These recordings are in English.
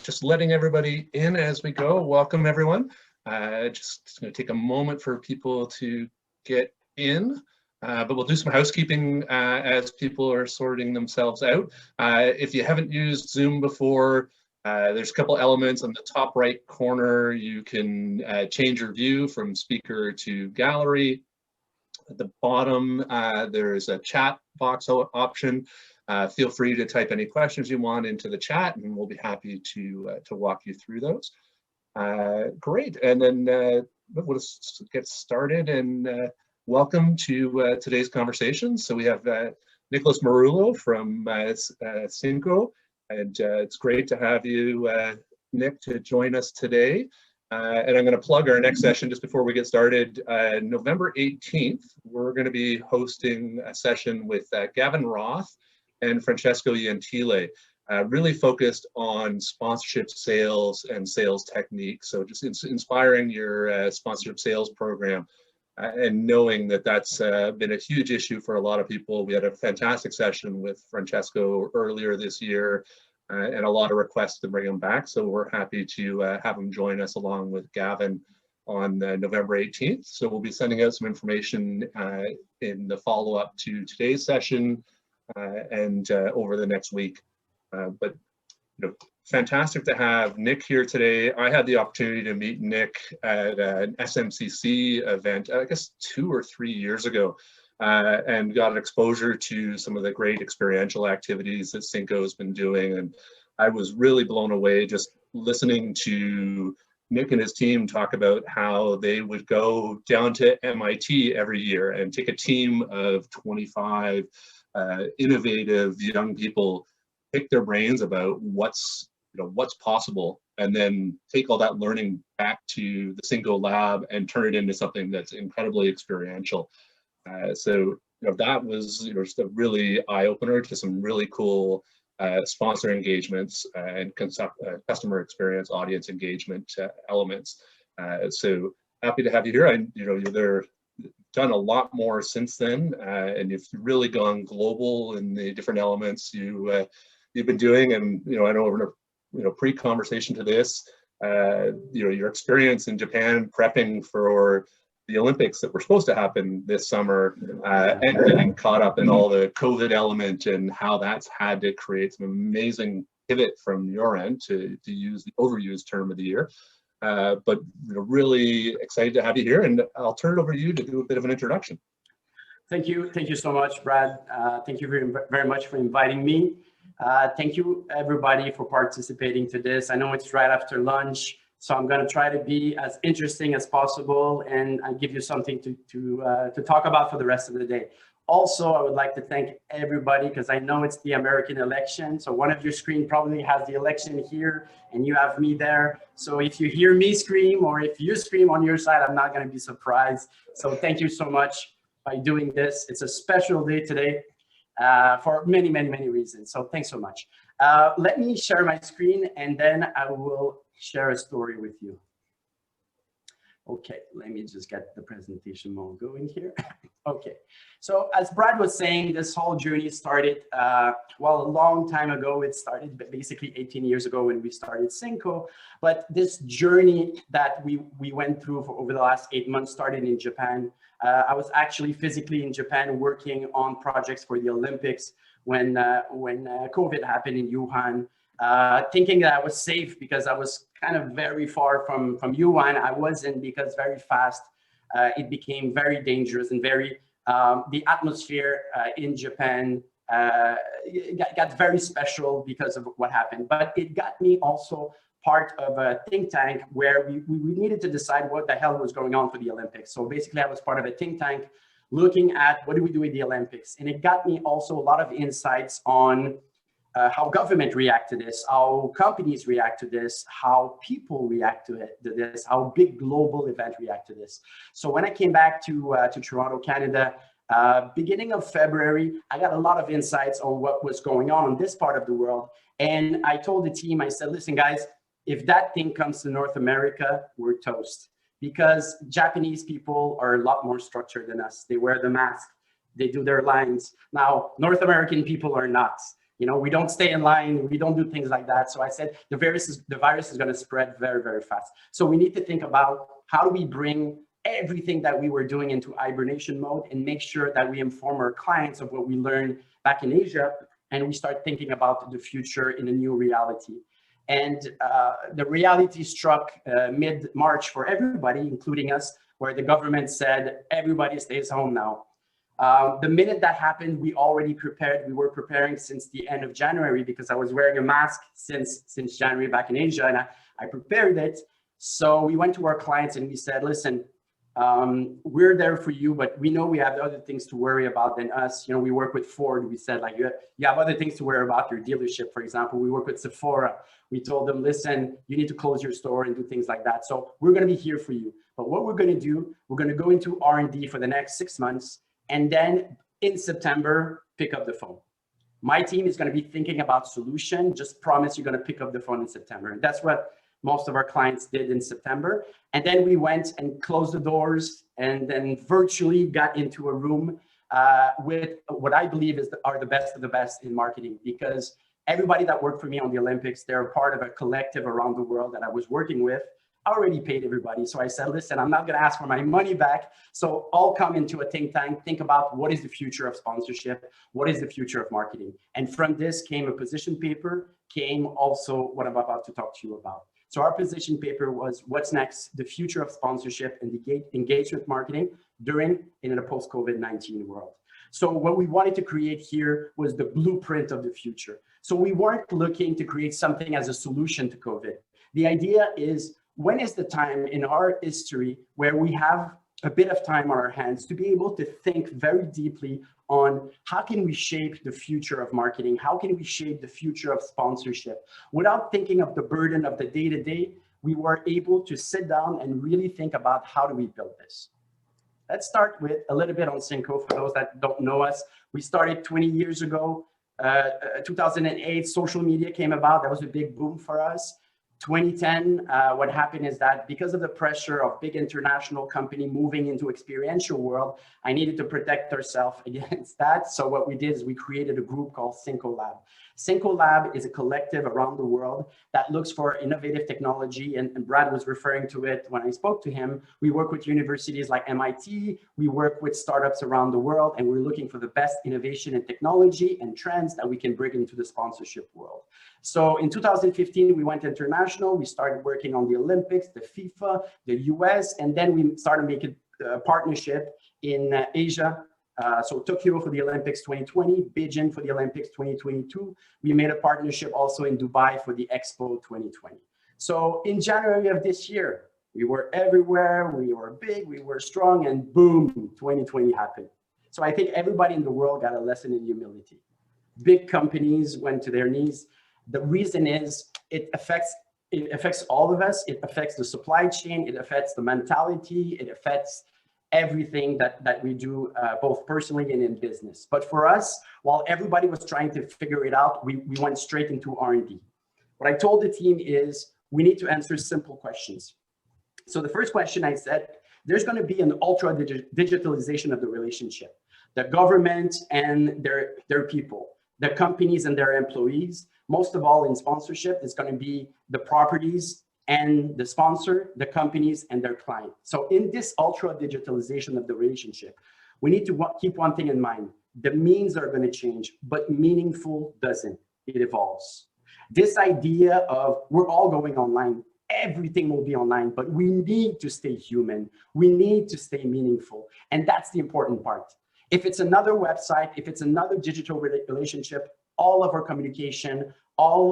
just letting everybody in as we go. Welcome, everyone. Just going to take a moment for people to get in, but we'll do some housekeeping as people are sorting themselves out. If you haven't used Zoom before, there's a couple elements on the top right corner. You can change your view from speaker to gallery. At the bottom, there's a chat box option. Feel free to type any questions you want into the chat, and we'll be happy to walk you through those. Great, and then we'll just get started, and welcome to today's conversation. So we have Nicholas Marullo from Synco, and it's great to have you, Nick, to join us today. And I'm going to plug our next session just before we get started. November 18th, we're going to be hosting a session with Gavin Roth and Francesco Gentile, really focused on sponsorship sales and sales techniques. So just inspiring your sponsorship sales program and knowing that that's been a huge issue for a lot of people. We had a fantastic session with Francesco earlier this year and a lot of requests to bring him back. So we're happy to have him join us along with Gavin on November 18th. So we'll be sending out some information in the follow-up to today's session and over the next week. But fantastic to have Nick here today. I had the opportunity to meet Nick at an SMCC event, I guess 2 or 3 years ago, and got exposure to some of the great experiential activities that Synco has been doing. And I was really blown away just listening to Nick and his team talk about how they would go down to MIT every year and take a team of 25 innovative young people, pick their brains about what's possible, and then take all that learning back to the Synco lab and turn it into something that's incredibly experiential. So that was just a really eye-opener to some really cool sponsor engagements and customer experience, audience engagement elements. So happy to have you here. They're done a lot more since then, and you've really gone global in the different elements you've been doing. And I know over pre-conversation to this, your experience in Japan prepping for the Olympics that were supposed to happen this summer, and getting caught up in all the COVID element and how that's had to create some amazing pivot from your end, to use the overused term of the year. But really excited to have you here, and I'll turn it over to you to do a bit of an introduction. Thank you so much, Brad. Thank you very much for inviting me. Thank you everybody for participating to this. I know it's right after lunch, so I'm going to try to be as interesting as possible and give you something to talk about for the rest of the day. Also, I would like to thank everybody, because I know it's the American election. So one of your screen probably has the election here and you have me there. So if you hear me scream, or if you scream on your side, I'm not going to be surprised. So thank you so much by doing this. It's a special day today for many, many, many reasons. So thanks so much. Let me share my screen, and then I will share a story with you. Okay, let me just get the presentation mode going here. Okay, so as Brad was saying, this whole journey started, a long time ago. It started basically 18 years ago when we started Synco. But this journey that we went through for over the last 8 months started in Japan. I was actually physically in Japan working on projects for the Olympics when COVID happened in Wuhan. Thinking that I was safe because I was kind of very far from Wuhan. I wasn't, because very fast it became very dangerous, and the atmosphere in Japan got very special because of what happened. But it got me also part of a think tank where we needed to decide what the hell was going on for the Olympics. So basically I was part of a think tank looking at what do we do with the Olympics. And it got me also a lot of insights on how government react to this, how companies react to this, how people react to this, how big global events react to this. So when I came back to Toronto, Canada, beginning of February, I got a lot of insights on what was going on in this part of the world. And I told the team, I said, listen, guys, if that thing comes to North America, we're toast. Because Japanese people are a lot more structured than us. They wear the mask, they do their lines. Now, North American people are not. You know, we don't stay in line, we don't do things like that. So I said, the virus is going to spread very, very fast. So we need to think about how do we bring everything that we were doing into hibernation mode and make sure that we inform our clients of what we learned back in Asia, and we start thinking about the future in a new reality. And the reality struck mid-March for everybody, including us, where the government said, everybody stays home now. The minute that happened, we already prepared. We were preparing since the end of January because I was wearing a mask since January back in Asia, and I prepared it. So we went to our clients and we said, listen, we're there for you, but we know we have other things to worry about than us. You know, we work with Ford. We said, like, you have other things to worry about, your dealership, for example. We work with Sephora. We told them, listen, you need to close your store and do things like that. So we're going to be here for you. But what we're going to do, we're going to go into R&D for the next 6 months. And then in September, pick up the phone. My team is going to be thinking about solution. Just promise you're going to pick up the phone in September. And that's what most of our clients did in September. And then we went and closed the doors and then virtually got into a room with what I believe are the best of the best in marketing, because everybody that worked for me on the Olympics, they're a part of a collective around the world that I was working with. I already paid everybody. So I said, listen, I'm not going to ask for my money back. So I'll come into a think tank, think about what is the future of sponsorship? What is the future of marketing? And from this came a position paper, came also what I'm about to talk to you about. So our position paper was what's next, the future of sponsorship and the engagement marketing in a post-COVID-19 world. So what we wanted to create here was the blueprint of the future. So we weren't looking to create something as a solution to COVID. The idea is, when is the time in our history where we have a bit of time on our hands to be able to think very deeply on how can we shape the future of marketing? How can we shape the future of sponsorship? Without thinking of the burden of the day-to-day, we were able to sit down and really think about how do we build this. Let's start with a little bit on Cinco. For those that don't know us, we started 20 years ago. 2008, social media came about. That was a big boom for us. 2010, what happened is that because of the pressure of big international company moving into experiential world, I needed to protect ourselves against that. So what we did is we created a group called Cinco Lab. Cinco Lab is a collective around the world that looks for innovative technology, and Brad was referring to it when I spoke to him. We work with universities like MIT, we work with startups around the world, and we're looking for the best innovation and technology and trends that we can bring into the sponsorship world. So in 2015, we went international. We started working on the Olympics, the FIFA, the US, and then we started making a partnership in Asia. So Tokyo for the Olympics 2020, Beijing for the Olympics 2022. We made a partnership also in Dubai for the Expo 2020. So in January of this year, we were everywhere, we were big, we were strong, and boom, 2020 happened. So I think everybody in the world got a lesson in humility. Big companies went to their knees. The reason is it affects all of us. It affects the supply chain. It affects the mentality. It affects everything that we do, both personally and in business. But for us, while everybody was trying to figure it out, we went straight into R&D. What I told the team is we need to answer simple questions. So the first question I said, there's going to be an ultra digitalization of the relationship. The government and their people, the companies and their employees. Most of all in sponsorship, it's going to be the properties and the sponsor, the companies and their client. So in this ultra digitalization of the relationship, we need to keep one thing in mind. The means are going to change, but meaningful doesn't. It evolves. This idea of we're all going online, everything will be online, but we need to stay human. We need to stay meaningful. And that's the important part. If it's another website, if it's another digital relationship, all of our communication,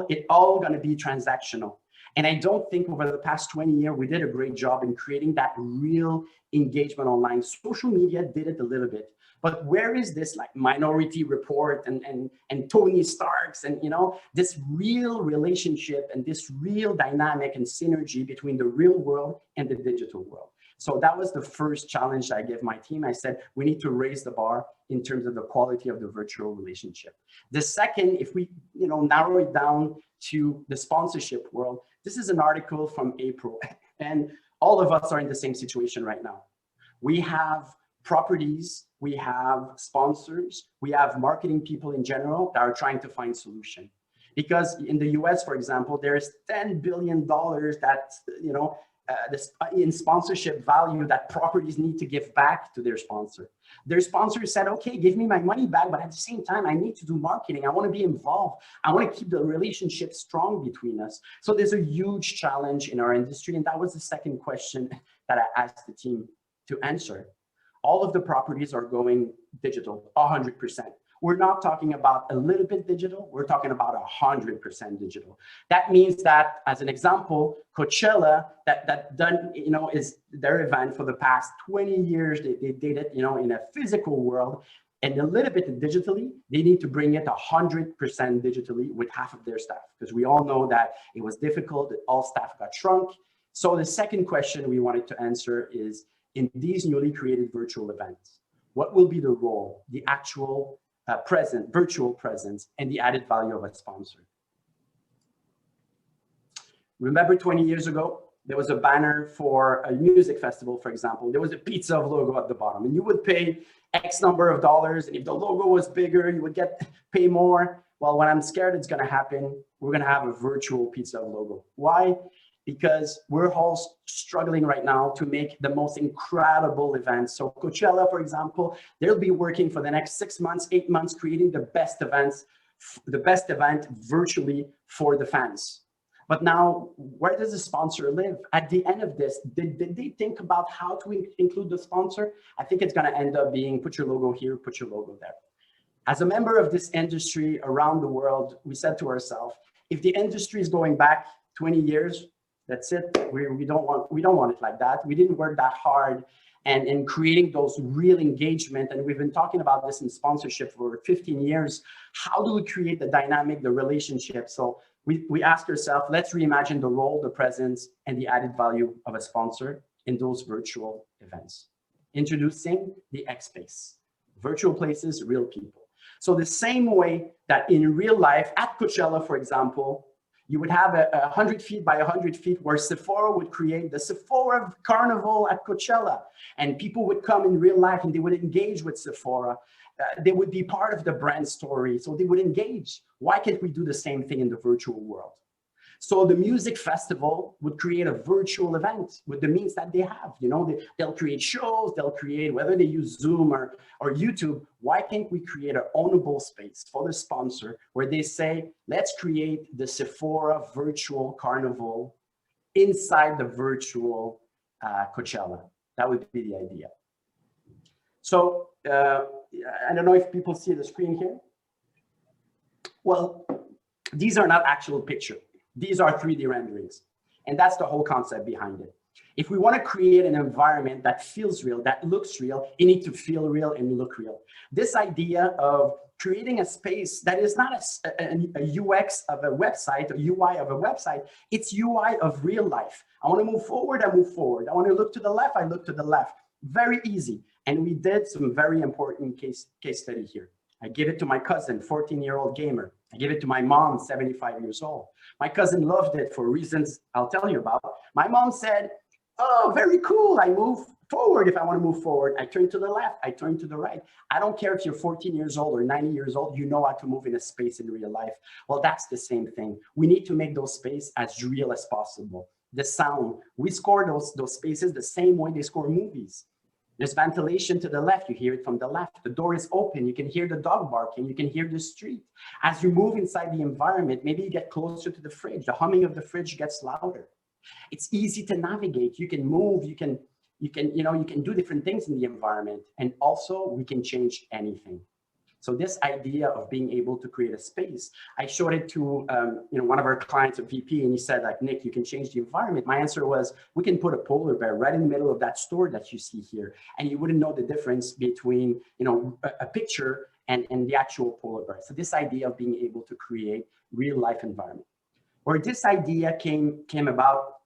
it all going to be transactional. And I don't think over the past 20 years, we did a great job in creating that real engagement online. Social media did it a little bit, but where is this like Minority Report and Tony Starks and, you know, this real relationship and this real dynamic and synergy between the real world and the digital world? So that was the first challenge I gave my team. I said, we need to raise the bar in terms of the quality of the virtual relationship. The second, if we narrow it down to the sponsorship world, this is an article from April, and all of us are in the same situation right now. We have properties, we have sponsors, we have marketing people in general that are trying to find solution. Because in the US, for example, there's $10 billion that, you know, in sponsorship value that properties need to give back to their sponsor. Their sponsor said, okay, give me my money back, but at the same time, I need to do marketing. I want to be involved. I want to keep the relationship strong between us. So there's a huge challenge in our industry. And that was the second question that I asked the team to answer. All of the properties are going digital, 100%. We're not talking about a little bit digital, we're talking about 100% digital. That means that, as an example, Coachella, that done, you know, is their event for the past 20 years. They did it, you know, in a physical world and a little bit digitally. They need to bring it 100% digitally with half of their staff, because we all know that it was difficult, that all staff got shrunk. So the second question we wanted to answer is, in these newly created virtual events, what will be the role, the actual virtual presence, and the added value of a sponsor? Remember 20 years ago, there was a banner for a music festival, for example. There was a pizza of logo at the bottom, and you would pay X number of dollars. And if the logo was bigger, you would pay more. Well, what I'm scared it's going to happen, we're going to have a virtual pizza of logo. Why? Because we're all struggling right now to make the most incredible events. So Coachella, for example, they'll be working for the next 6 months, 8 months, creating the best events, the best event virtually for the fans. But now, where does the sponsor live? At the end of this, did they think about how to include the sponsor? I think it's going to end up being put your logo here, put your logo there. As a member of this industry around the world, we said to ourselves, if the industry is going back 20 years, that's it. We don't want it like that. We didn't work that hard and in creating those real engagement. And we've been talking about this in sponsorship for 15 years. How do we create the dynamic, the relationship? So we ask ourselves, let's reimagine the role, the presence, and the added value of a sponsor in those virtual events. Introducing the X Space, virtual places, real people. So the same way that in real life at Coachella, for example, you would have a 100 feet by 100 feet where Sephora would create the Sephora Carnival at Coachella, and people would come in real life and they would engage with Sephora. They would be part of the brand story, so they would engage. Why can't we do the same thing in the virtual world? So the music festival would create a virtual event with the means that they have. You know, they'll create shows, they'll create, whether they use Zoom or YouTube. Why can't we create an ownable space for the sponsor where they say, let's create the Sephora virtual carnival inside the virtual Coachella? That would be the idea. So I don't know if people see the screen here. Well, these are not actual pictures. These are 3D renderings. And that's the whole concept behind it. If we want to create an environment that feels real, that looks real, it needs to feel real and look real. This idea of creating a space that is not a UX of a website, or UI of a website, it's UI of real life. I want to move forward, I move forward. I want to look to the left, I look to the left. Very easy. And we did some very important case study here. I gave it to my cousin, 14-year-old gamer. I gave it to my mom, 75 years old. My cousin loved it for reasons I'll tell you about. My mom said, oh, very cool. I move forward if I want to move forward. I turn to the left, I turn to the right. I don't care if you're 14 years old or 90 years old, you know how to move in a space in real life. Well, that's the same thing. We need to make those spaces as real as possible. The sound, we score those spaces the same way they score movies. There's ventilation to the left, you hear it from the left. The door is open, you can hear the dog barking, you can hear the street. As you move inside the environment, maybe you get closer to the fridge, the humming of the fridge gets louder. It's easy to navigate, you can move, you can do different things in the environment, and also we can change anything. So this idea of being able to create a space, I showed it to one of our clients, a VP, and he said, like, Nick, you can change the environment. My answer was, we can put a polar bear right in the middle of that store that you see here, and you wouldn't know the difference between a picture and the actual polar bear. So this idea of being able to create real life environment. Where this idea came about,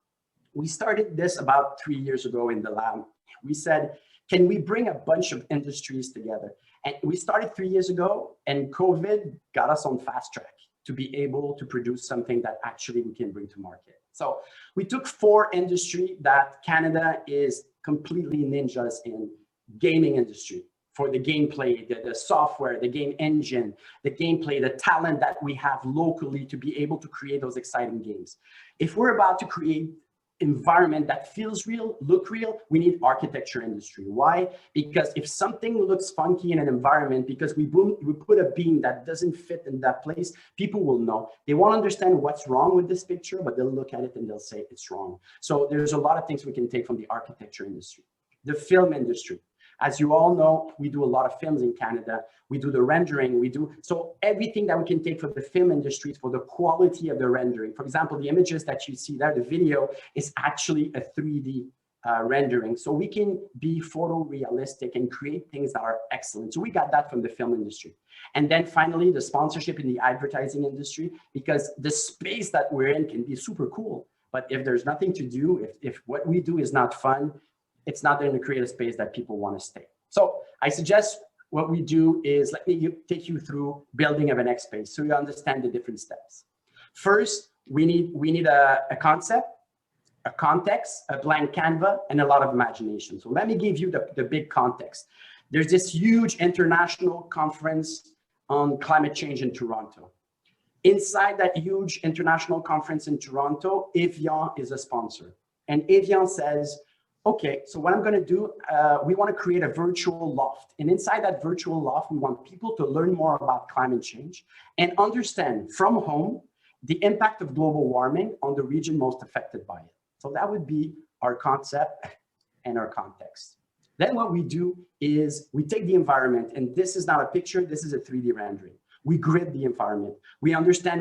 we started this about 3 years ago in the lab. We said, can we bring a bunch of industries together? And we started 3 years ago, and COVID got us on fast track to be able to produce something that actually we can bring to market. So we took 4 industries that Canada is completely ninjas in: gaming industry, for the gameplay, the software, the game engine, the gameplay, the talent that we have locally to be able to create those exciting games. If we're about to create environment that feels real, look real, we need architecture industry. Why? Because if something looks funky in an environment, because we put a beam that doesn't fit in that place, people will know. They won't understand what's wrong with this picture, but they'll look at it and they'll say it's wrong. So there's a lot of things we can take from the architecture industry. The film industry. As you all know, we do a lot of films in Canada. We do the rendering, so everything that we can take for the film industry for the quality of the rendering. For example, the images that you see there, the video is actually a 3D rendering. So we can be photorealistic and create things that are excellent. So we got that from the film industry. And then finally, the sponsorship in the advertising industry, because the space that we're in can be super cool. But if there's nothing to do, if what we do is not fun, it's not going to create a space that people want to stay. So I suggest what we do is, let me take you through building of an X space so you understand the different steps. First, we need a concept, a context, a blank canvas, and a lot of imagination. So let me give you the big context. There's this huge international conference on climate change in Toronto. Inside that huge international conference in Toronto, Evian is a sponsor. And Evian says, okay, so what I'm going to do, we want to create a virtual loft. And inside that virtual loft, we want people to learn more about climate change and understand from home the impact of global warming on the region most affected by it. So that would be our concept and our context. Then what we do is we take the environment, and this is not a picture, this is a 3D rendering. We grid the environment. We understand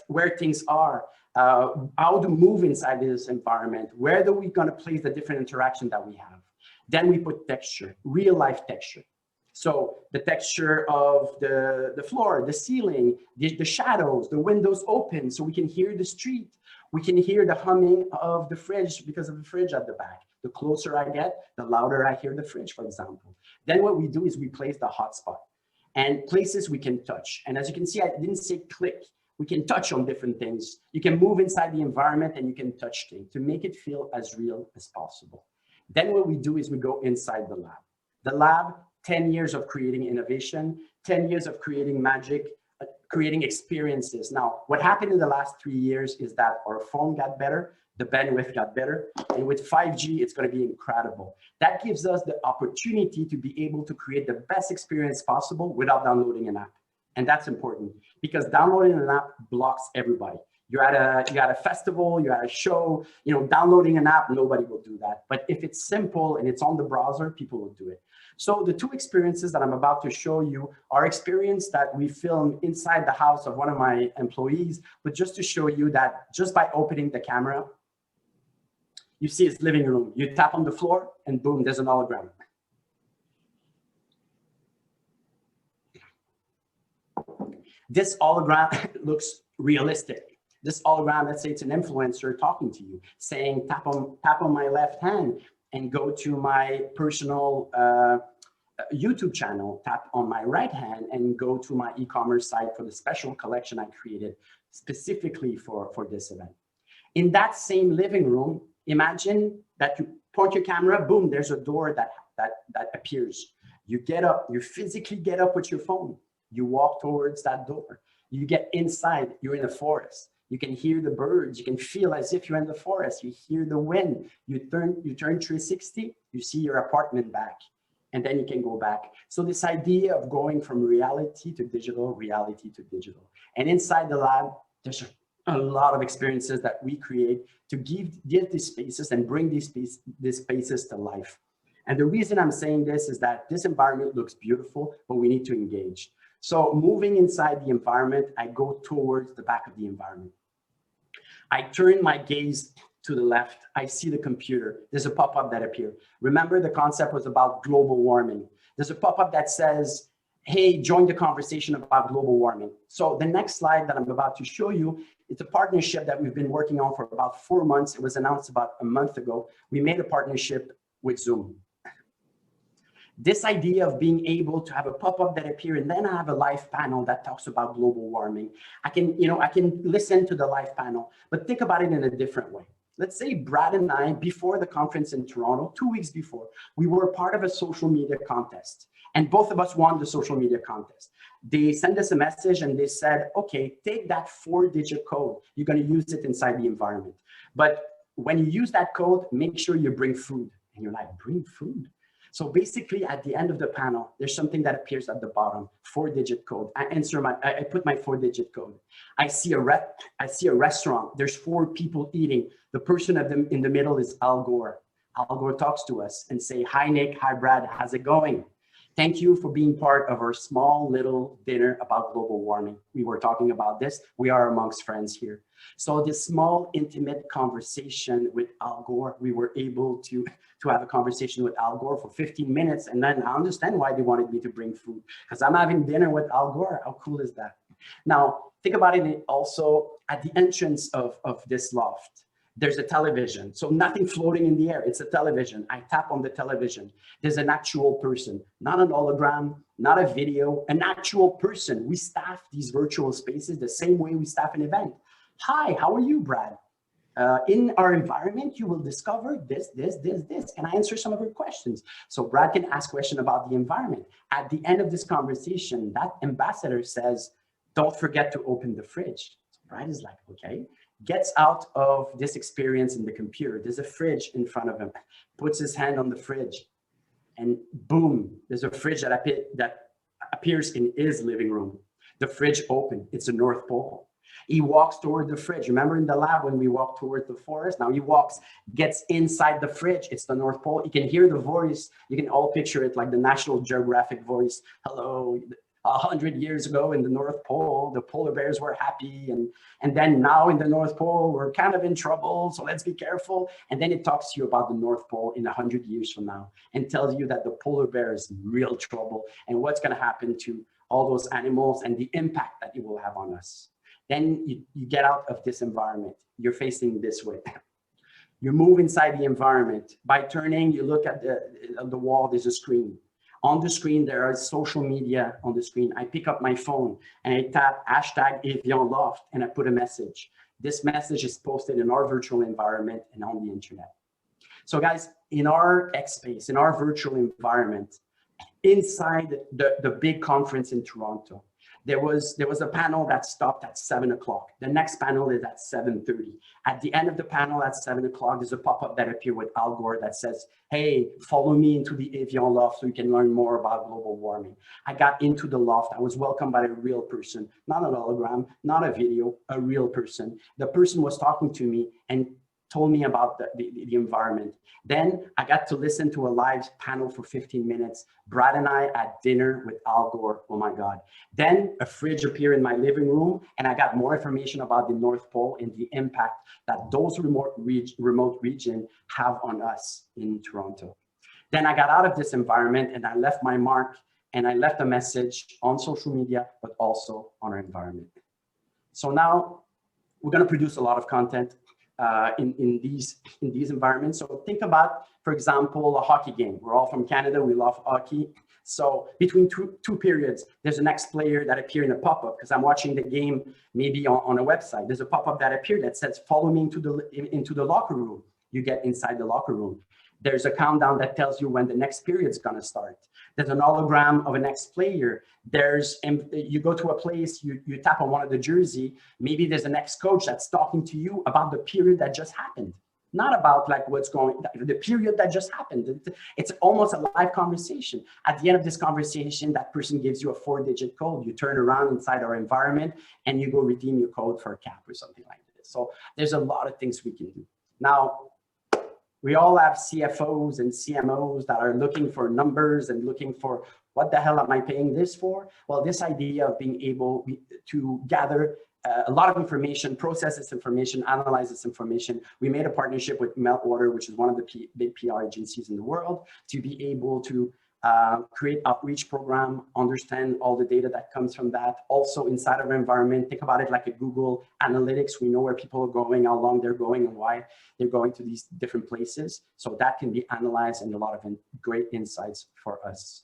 where things are, how to move inside this environment, where are we going to place the different interaction that we have. Then we put texture, real life texture. So the texture of the floor, the ceiling, the shadows, the windows open so we can hear the street. We can hear the humming of the fridge because of the fridge at the back. The closer I get, the louder I hear the fridge, for example. Then what we do is we place the hotspot and places we can touch. And as you can see, I didn't say click. We can touch on different things. You can move inside the environment and you can touch things to make it feel as real as possible. Then what we do is we go inside the lab. The lab, 10 years of creating innovation, 10 years of creating magic, creating experiences. Now, what happened in the last 3 years is that our phone got better, the bandwidth got better, and with 5G, it's going to be incredible. That gives us the opportunity to be able to create the best experience possible without downloading an app. And that's important because downloading an app blocks everybody. You're at a festival, you're at a show, downloading an app, nobody will do that. But if it's simple and it's on the browser, people will do it. So the two experiences that I'm about to show you are experience that we filmed inside the house of one of my employees, but just to show you that just by opening the camera, you see his living room. You tap on the floor and boom, there's an hologram. This hologram looks realistic. This hologram, let's say it's an influencer talking to you, saying tap on my left hand and go to my personal YouTube channel, tap on my right hand and go to my e-commerce site for the special collection I created specifically for this event. In that same living room, imagine that you point your camera, boom, there's a door that appears. You get up, you physically get up with your phone. You walk towards that door. You get inside, you're in a forest. You can hear the birds. You can feel as if you're in the forest. You hear the wind. You turn 360, you see your apartment back, and then you can go back. So this idea of going from reality to digital, reality to digital. And inside the lab, there's a lot of experiences that we create to give these spaces and bring these spaces to life. And the reason I'm saying this is that this environment looks beautiful, but we need to engage. So moving inside the environment, I go towards the back of the environment. I turn my gaze to the left. I see the computer. There's a pop-up that appeared. Remember, the concept was about global warming. There's a pop-up that says, hey, join the conversation about global warming. So the next slide that I'm about to show you, it's a partnership that we've been working on for about 4 months. It was announced about a month ago. We made a partnership with Zoom. This idea of being able to have a pop-up that appear and then I have a live panel that talks about global warming. I can listen to the live panel, but think about it in a different way. let's say Brad and I, before the conference in Toronto, 2 weeks before, we were part of a social media contest. And both of us won the social media contest. They sent us a message and they said, okay, take that 4-digit code. You're going to use it inside the environment. But when you use that code, make sure you bring food. And you're like, bring food? So basically, at the end of the panel, there's something that appears at the bottom, 4-digit code. I put my 4-digit code. I see a restaurant. There's 4 people eating. The person in the middle is Al Gore. Al Gore talks to us and say, hi, Nick. Hi, Brad. How's it going? Thank you for being part of our small little dinner about global warming. We were talking about this. We are amongst friends here. So this small, intimate conversation with Al Gore, we were able to have a conversation with Al Gore for 15 minutes. And then I understand why they wanted me to bring food, because I'm having dinner with Al Gore. How cool is that? Now, think about it also at the entrance of this loft. There's a television, so nothing floating in the air. It's a television. I tap on the television. There's an actual person, not an hologram, not a video, an actual person. We staff these virtual spaces the same way we staff an event. Hi, how are you, Brad? In our environment, you will discover this, and I answer some of your questions. So Brad can ask questions about the environment. At the end of this conversation, that ambassador says, don't forget to open the fridge. So Brad is like, okay. Gets out of this experience in the computer. There's a fridge in front of him, puts his hand on the fridge, and boom, there's a fridge that appears in his living room. The fridge open, it's the North Pole. He walks toward the fridge. Remember in the lab when we walked toward the forest? Now he walks, gets inside the fridge, it's the North Pole. You can hear the voice. You can all picture it like the National Geographic voice. Hello. 100 years ago in the North Pole, the polar bears were happy. And then now in the North Pole, we're kind of in trouble. So let's be careful. And then it talks to you about the North Pole in 100 years from now and tells you that the polar bear is in real trouble and what's going to happen to all those animals and the impact that it will have on us. Then you get out of this environment. You're facing this way. You move inside the environment. By turning, you look at the wall, there's a screen. On the screen, there is social media on the screen. I pick up my phone and I tap #EvianLoft and I put a message. This message is posted in our virtual environment and on the internet. So guys, in our X space, in our virtual environment, inside the big conference in Toronto, there was a panel that stopped at 7 o'clock. The next panel is at 7:30. At the end of the panel at 7 o'clock, there's a pop-up that appeared with Al Gore that says, hey, follow me into the Evian Loft so you can learn more about global warming. I got into the loft. I was welcomed by a real person, not an hologram, not a video, a real person. The person was talking to me and told me about the environment. Then I got to listen to a live panel for 15 minutes. Brad and I at dinner with Al Gore, oh my God. Then a fridge appeared in my living room and I got more information about the North Pole and the impact that those remote regions have on us in Toronto. Then I got out of this environment and I left my mark and I left a message on social media, but also on our environment. So now we're gonna produce a lot of content in these environments. So think about, for example, a hockey game. We're all from Canada, we love hockey. So between two periods, there's an ex-player that appeared in a pop-up because I'm watching the game maybe on a website. There's a pop-up that appeared that says, follow me into the locker room. You get inside the locker room. There's a countdown that tells you when the next period is gonna start. There's an hologram of an ex-player. You go to a place, you tap on one of the jersey, maybe there's an ex-coach that's talking to you about the period that just happened. Not about like the period that just happened. It's almost a live conversation. At the end of this conversation, that person gives you a 4-digit code. You turn around inside our environment and you go redeem your code for a cap or something like this. So there's a lot of things we can do. Now, we all have CFOs and CMOs that are looking for numbers and looking for what the hell am I paying this for? Well, this idea of being able to gather a lot of information, process this information, analyze this information. We made a partnership with Meltwater, which is one of the big PR agencies in the world, to be able to create outreach program, understand all the data that comes from that. Also inside of our environment, think about it like a Google Analytics. We know where people are going, how long they're going and why they're going to these different places. So that can be analyzed and a lot of great insights for us.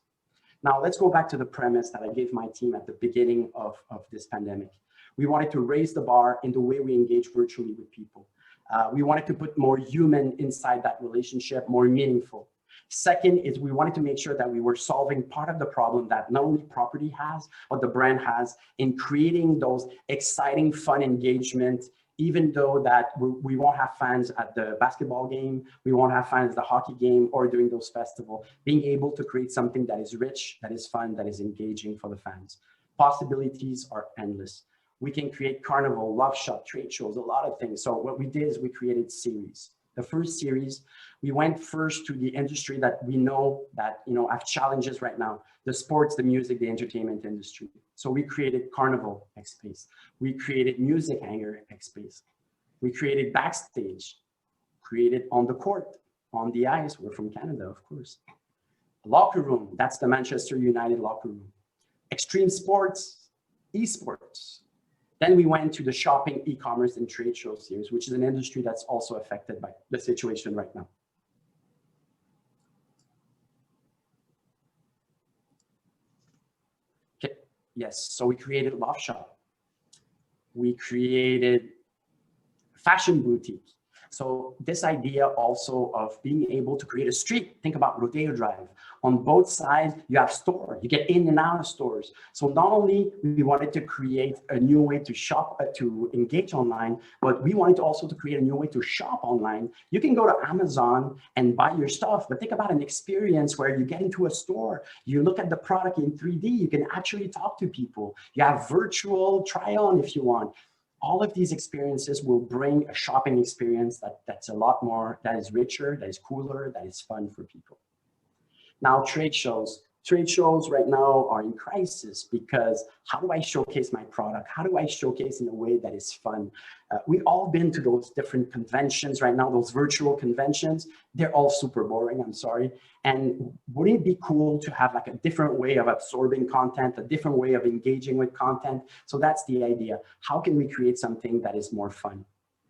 Now let's go back to the premise that I gave my team at the beginning of this pandemic. We wanted to raise the bar in the way we engage virtually with people. We wanted to put more human inside that relationship, more meaningful. Second is we wanted to make sure that we were solving part of the problem that not only property has, but the brand has in creating those exciting, fun engagement, even though that we won't have fans at the basketball game, we won't have fans at the hockey game or during those festivals, being able to create something that is rich, that is fun, that is engaging for the fans. Possibilities are endless. We can create carnival, love shop, trade shows, a lot of things. So what we did is we created series. The first series, we went first to the industry that we know that, have challenges right now, the sports, the music, the entertainment industry. So we created Carnival X Space. We created Music Hangar X Space. We created Backstage, created On the Court, On the Ice, we're from Canada, of course. Locker Room, that's the Manchester United locker room. Extreme Sports, Esports. Then we went to the shopping, e-commerce, and trade show series, which is an industry that's also affected by the situation right now. Okay, yes, so we created Love Shop. We created Fashion Boutique. So this idea also of being able to create a street, think about Rodeo Drive. On both sides, you have stores, you get in and out of stores. So not only we wanted to create a new way to shop, to engage online, but we wanted also to create a new way to shop online. You can go to Amazon and buy your stuff, but think about an experience where you get into a store, you look at the product in 3D, you can actually talk to people. You have virtual try on if you want. All of these experiences will bring a shopping experience that's a lot more, that is richer, that is cooler, that is fun for people. Now, trade shows. Trade shows right now are in crisis because how do I showcase my product? How do I showcase in a way that is fun? We've all been to those different conventions right now, those virtual conventions. They're all super boring, I'm sorry. And wouldn't it be cool to have like a different way of absorbing content, a different way of engaging with content? So that's the idea. How can we create something that is more fun?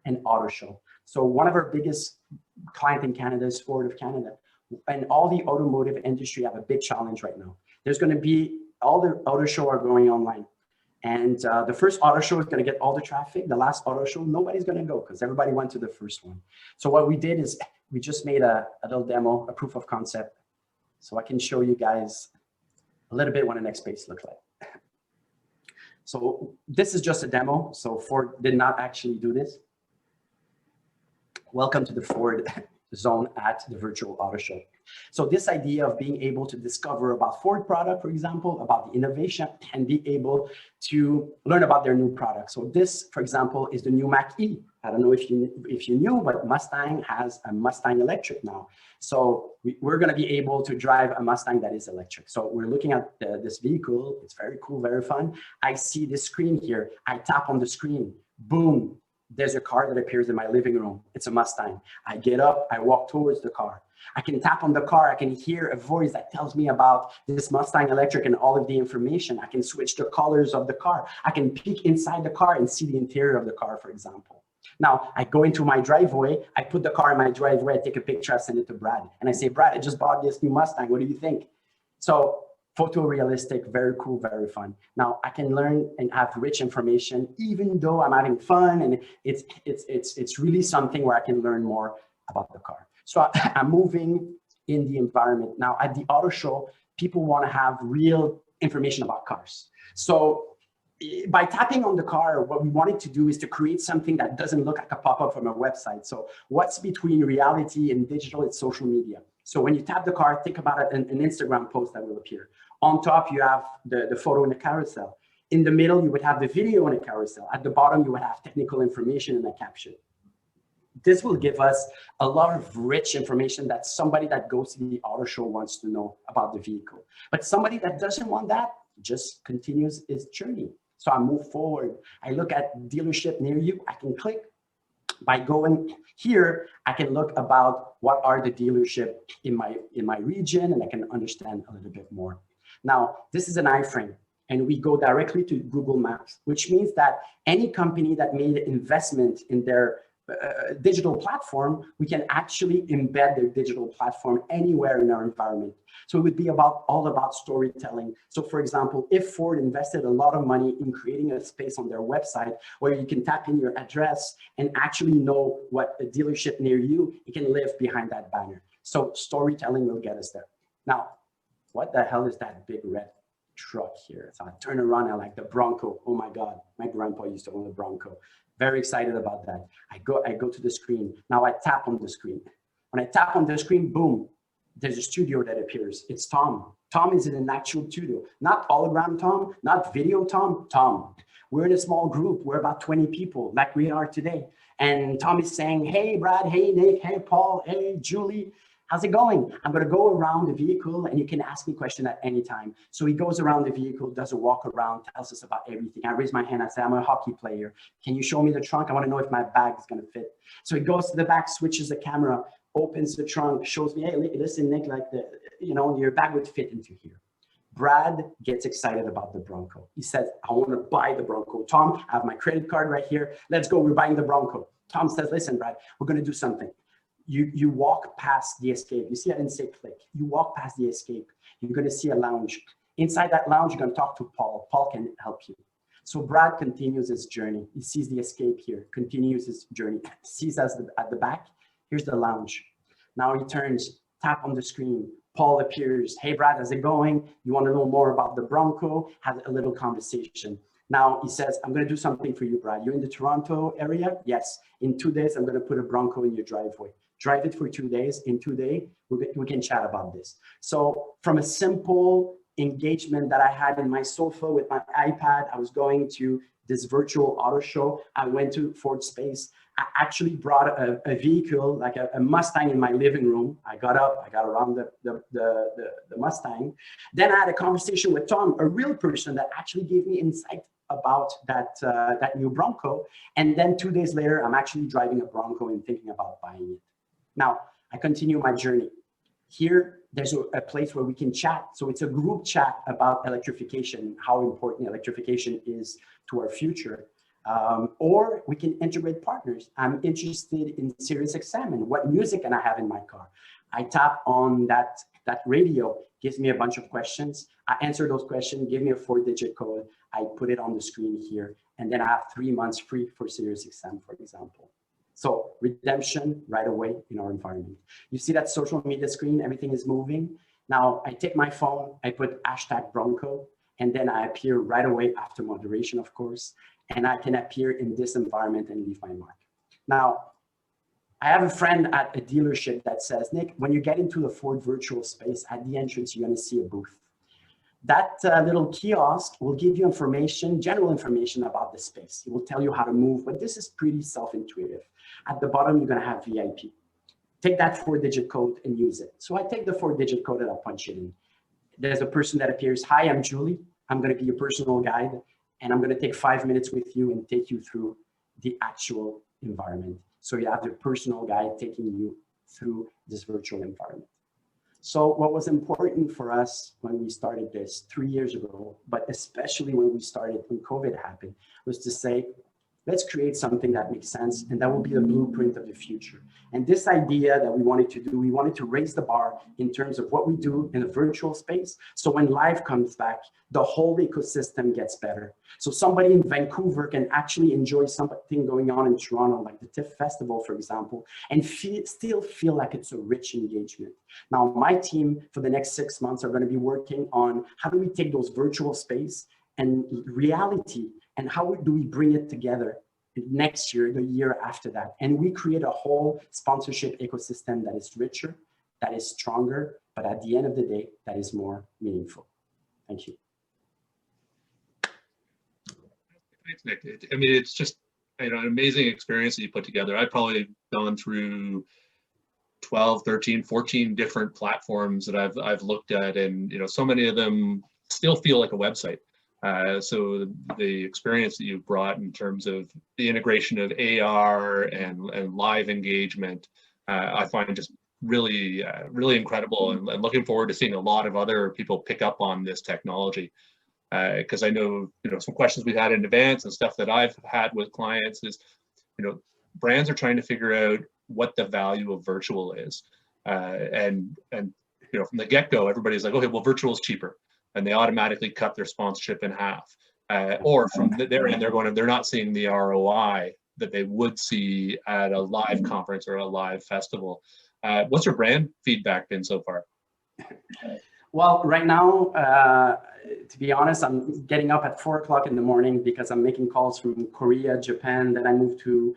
An auto show. So one of our biggest clients in Canada is Ford of Canada. And all the automotive industry have a big challenge right now. There's going to be, all the auto show are going online. And the first auto show is going to get all the traffic. The last auto show, nobody's going to go because everybody went to the first one. So what we did is we just made a little demo, a proof of concept. So I can show you guys a little bit what an X Space looks like. So this is just a demo. So Ford did not actually do this. Welcome to the Ford zone at the virtual auto show. So this idea of being able to discover about Ford product, for example, about the innovation, and be able to learn about their new product. So this, for example, is the new Mach-E. I don't know if you knew, but Mustang has a Mustang electric now. So we're going to be able to drive a Mustang that is electric. So we're looking at this vehicle. It's very cool, very fun. I see this screen here. I tap on the screen. Boom. There's a car that appears in my living room. It's a Mustang. I get up, I walk towards the car. I can tap on the car. I can hear a voice that tells me about this Mustang electric and all of the information. I can switch the colors of the car. I can peek inside the car and see the interior of the car, for example. Now, I go into my driveway. I put the car in my driveway. I take a picture. I send it to Brad. And I say, Brad, I just bought this new Mustang. What do you think? So photorealistic, very cool, very fun. Now I can learn and have rich information, even though I'm having fun, and it's really something where I can learn more about the car. So I'm moving in the environment. Now at the auto show, people want to have real information about cars. So by tapping on the car, what we wanted to do is to create something that doesn't look like a pop-up from a website. So what's between reality and digital? It's social media. So when you tap the car, think about it, an Instagram post that will appear. On top, you have the photo in the carousel. In the middle, you would have the video in a carousel. At the bottom, you would have technical information in a caption. This will give us a lot of rich information that somebody that goes to the auto show wants to know about the vehicle. But somebody that doesn't want that just continues his journey. So I move forward. I look at dealership near you. I can click. By going here, I can look about what are the dealership in my region, and I can understand a little bit more. Now, this is an iframe, and we go directly to Google Maps, which means that any company that made an investment in their digital platform, we can actually embed their digital platform anywhere in our environment. So it would be all about storytelling. So for example, if Ford invested a lot of money in creating a space on their website where you can tap in your address and actually know what a dealership near you, you can live behind that banner. So storytelling will get us there. Now, what the hell is that big red truck here? So I turn around and like the Bronco. Oh my God, my grandpa used to own a Bronco. Very excited about that. I go to the screen. Now I tap on the screen. When I tap on the screen, boom, there's a studio that appears. It's Tom. Tom is in an actual studio, not hologram Tom, not video Tom, Tom. We're in a small group. We're about 20 people like we are today. And Tom is saying, hey, Brad, hey, Nick, hey, Paul, hey, Julie. How's it going? I'm going to go around the vehicle and you can ask me a question at any time. So he goes around the vehicle, does a walk around, tells us about everything. I raise my hand. I say, I'm a hockey player. Can you show me the trunk? I want to know if my bag is going to fit. So he goes to the back, switches the camera, opens the trunk, shows me, hey, listen, Nick, like your bag would fit into here. Brad gets excited about the Bronco. He says, I want to buy the Bronco. Tom, I have my credit card right here. Let's go. We're buying the Bronco. Tom says, listen, Brad, we're going to do something. You walk past the escape. You see, I didn't say click. You walk past the escape. You're going to see a lounge. Inside that lounge, you're going to talk to Paul. Paul can help you. So Brad continues his journey. He sees the escape here, continues his journey, sees us at the back. Here's the lounge. Now he turns, tap on the screen. Paul appears. Hey, Brad, how's it going? You want to know more about the Bronco? Have a little conversation. Now he says, I'm going to do something for you, Brad. You're in the Toronto area? Yes. In 2 days, I'm going to put a Bronco in your driveway. Drive it for 2 days. In 2 days, we can chat about this. So from a simple engagement that I had in my sofa with my iPad, I was going to this virtual auto show. I went to Ford Space. I actually brought a vehicle, like a Mustang in my living room. I got up, I got around the Mustang. Then I had a conversation with Tom, a real person that actually gave me insight about that new Bronco. And then 2 days later, I'm actually driving a Bronco and thinking about buying it. Now, I continue my journey. Here, there's a place where we can chat. So it's a group chat about electrification, how important electrification is to our future. Or we can integrate partners. I'm interested in SiriusXM and what music can I have in my car. I tap on that radio, gives me a bunch of questions. I answer those questions, give me a 4-digit code. I put it on the screen here. And then I have 3 months free for SiriusXM, for example. So redemption right away in our environment. You see that social media screen, everything is moving. Now I take my phone, I put #Bronco, and then I appear right away after moderation, of course, and I can appear in this environment and leave my mark. Now, I have a friend at a dealership that says, Nick, when you get into the Ford virtual space, at the entrance, you're gonna see a booth. That little kiosk will give you information, general information about the space. It will tell you how to move, but this is pretty self-intuitive. At the bottom, you're gonna have VIP. Take that 4-digit code and use it. So I take the 4-digit code and I'll punch it in. There's a person that appears, hi, I'm Julie. I'm gonna be your personal guide, and I'm gonna take 5 minutes with you and take you through the actual environment. So you have the personal guide taking you through this virtual environment. So what was important for us when we started this 3 years ago, but especially when we started, when COVID happened, was to say, let's create something that makes sense, and that will be the blueprint of the future. And this idea that we wanted to do, we wanted to raise the bar in terms of what we do in a virtual space. So when live comes back, the whole ecosystem gets better. So somebody in Vancouver can actually enjoy something going on in Toronto, like the TIFF Festival, for example, and still feel like it's a rich engagement. Now, my team for the next 6 months are going to be working on how do we take those virtual space and reality, and how do we bring it together next year, the year after that. And we create a whole sponsorship ecosystem that is richer, that is stronger, but at the end of the day, that is more meaningful. Thank you. Thanks, Nick. I mean, it's just an amazing experience that you put together. I've probably gone through 12, 13, 14 different platforms that I've looked at, and so many of them still feel like a website. So the experience that you've brought in terms of the integration of AR and live engagement, I find just really, really incredible, and looking forward to seeing a lot of other people pick up on this technology. Because I know, some questions we've had in advance and stuff that I've had with clients is, brands are trying to figure out what the value of virtual is. And you know, from the get-go, everybody's like, okay, well, virtual is cheaper, and they automatically cut their sponsorship in half. Or from their end, they're not seeing the ROI that they would see at a live conference or a live festival. What's your brand feedback been so far? Well, right now, to be honest, I'm getting up at 4 o'clock in the morning because I'm making calls from Korea, Japan, then I move to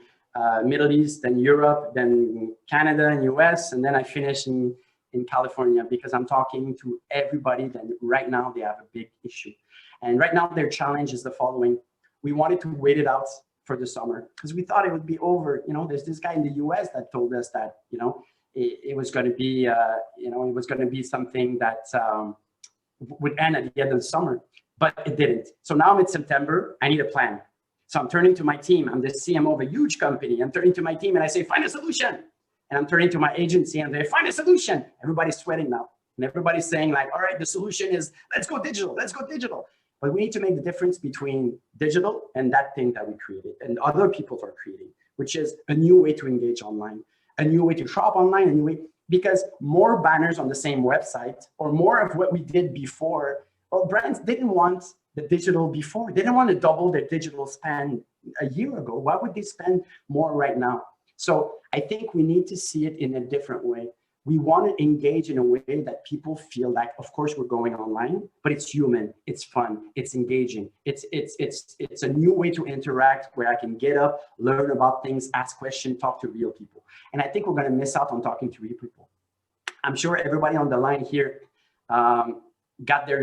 Middle East, then Europe, then Canada and US, and then I finish in California because I'm talking to everybody that right now they have a big issue. And right now their challenge is the following. We wanted to wait it out for the summer because we thought it would be over. You know, there's this guy in the US that told us that, you know, it was going to be, you know, it was going to be something that would end at the end of the summer, but it didn't. So now I'm in September, I need a plan. So I'm turning to my team. I'm the CMO of a huge company. I'm turning to my team and I say, find a solution. And I'm turning to my agency and they find a solution. Everybody's sweating now. And everybody's saying like, all right, the solution is let's go digital, let's go digital. But we need to make the difference between digital and that thing that we created and other people are creating, which is a new way to engage online, a new way to shop online, a new way, because more banners on the same website or more of what we did before, well, brands didn't want the digital before. They didn't want to double their digital spend a year ago. Why would they spend more right now? So I think we need to see it in a different way. We want to engage in a way that people feel like, of course, we're going online, but it's human, it's fun, it's engaging. It's a new way to interact where I can get up, learn about things, ask questions, talk to real people. And I think we're going to miss out on talking to real people. I'm sure everybody on the line here got their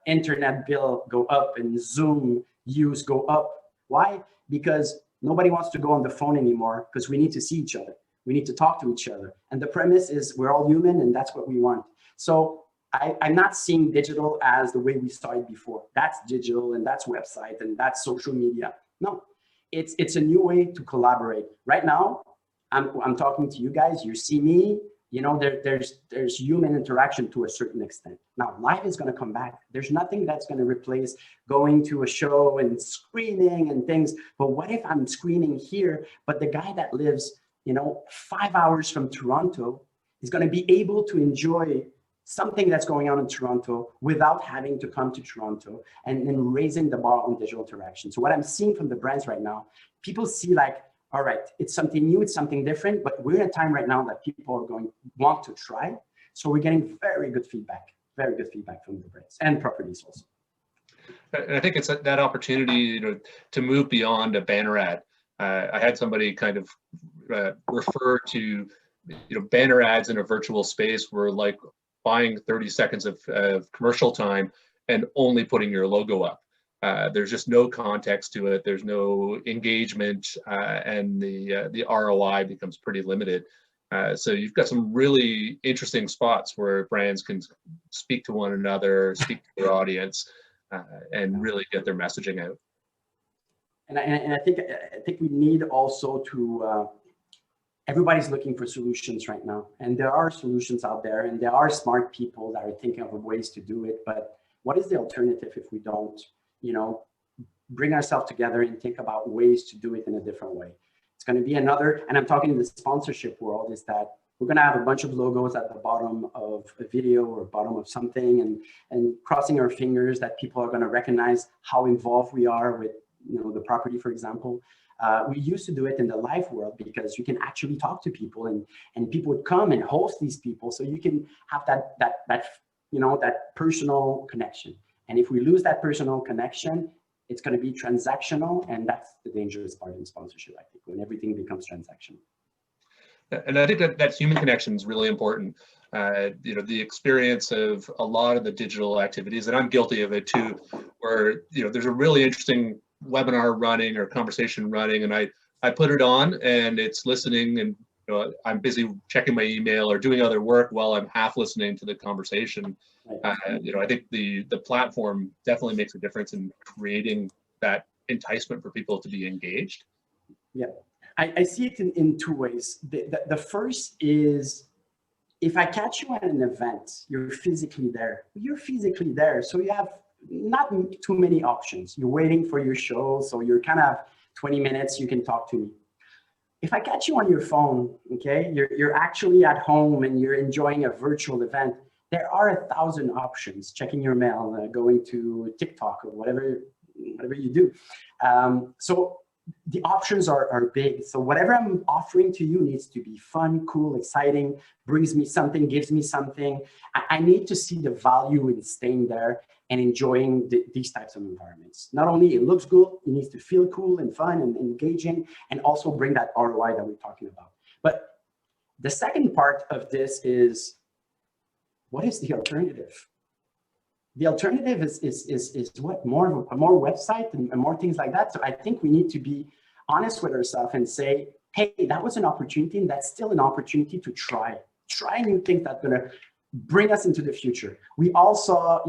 internet bill go up and Zoom use go up. Why? Because nobody wants to go on the phone anymore because we need to see each other. We need to talk to each other. And the premise is we're all human and that's what we want. So I'm not seeing digital as the way we saw it before. That's digital and that's website and that's social media. No, it's a new way to collaborate. Right now, I'm talking to you guys, you see me, you know, there's human interaction to a certain extent. Now, live is going to come back. There's nothing that's going to replace going to a show and screaming and things. But what if I'm screaming here, but the guy that lives, you know, 5 hours from Toronto is going to be able to enjoy something that's going on in Toronto without having to come to Toronto and raising the bar on digital interaction. So what I'm seeing from the brands right now, people see like, all right, it's something new, it's something different, but we're in a time right now that people are want to try. So we're getting very good feedback from the brands and properties also. And I think it's that opportunity, you know, to move beyond a banner ad. I had somebody kind of refer to, you know, banner ads in a virtual space were like buying 30 seconds of commercial time and only putting your logo up. There's just no context to it. There's no engagement, and the ROI becomes pretty limited. So you've got some really interesting spots where brands can speak to one another, speak to their audience, and really get their messaging out. And I think we need also to. Everybody's looking for solutions right now, and there are solutions out there, and there are smart people that are thinking of ways to do it. But what is the alternative if we don't, you know, bring ourselves together and think about ways to do it in a different way? It's going to be another, and I'm talking in the sponsorship world, is that we're going to have a bunch of logos at the bottom of a video or bottom of something, and crossing our fingers that people are going to recognize how involved we are with, you know, the property, for example. We used to do it in the live world because you can actually talk to people and people would come and host these people. So you can have that you know, that personal connection. And if we lose that personal connection, it's going to be transactional. And that's the dangerous part in sponsorship, I think, when everything becomes transactional. And I think that human connection is really important. You know, the experience of a lot of the digital activities, and I'm guilty of it too, where, you know, there's a really interesting webinar running or conversation running, and I put it on and it's listening, and you know, I'm busy checking my email or doing other work while I'm half listening to the conversation. You know, I think the platform definitely makes a difference in creating that enticement for people to be engaged. Yeah, I see it in two ways. The first is, if I catch you at an event, you're physically there. So you have not too many options. You're waiting for your show, so you're kind of 20 minutes, you can talk to me. If I catch you on your phone, okay, you're actually at home and you're enjoying a virtual event, there are 1,000 options, checking your mail, going to TikTok or whatever you do. So the options are big. So whatever I'm offering to you needs to be fun, cool, exciting, brings me something, gives me something. I need to see the value in staying there and enjoying these types of environments. Not only it looks good, it needs to feel cool and fun and engaging, and also bring that ROI that we're talking about. But the second part of this is, what is the alternative? The alternative is what? More website and more things like that. So I think we need to be honest with ourselves and say, hey, that was an opportunity, and that's still an opportunity to try new things that's gonna bring us into the future. We all saw,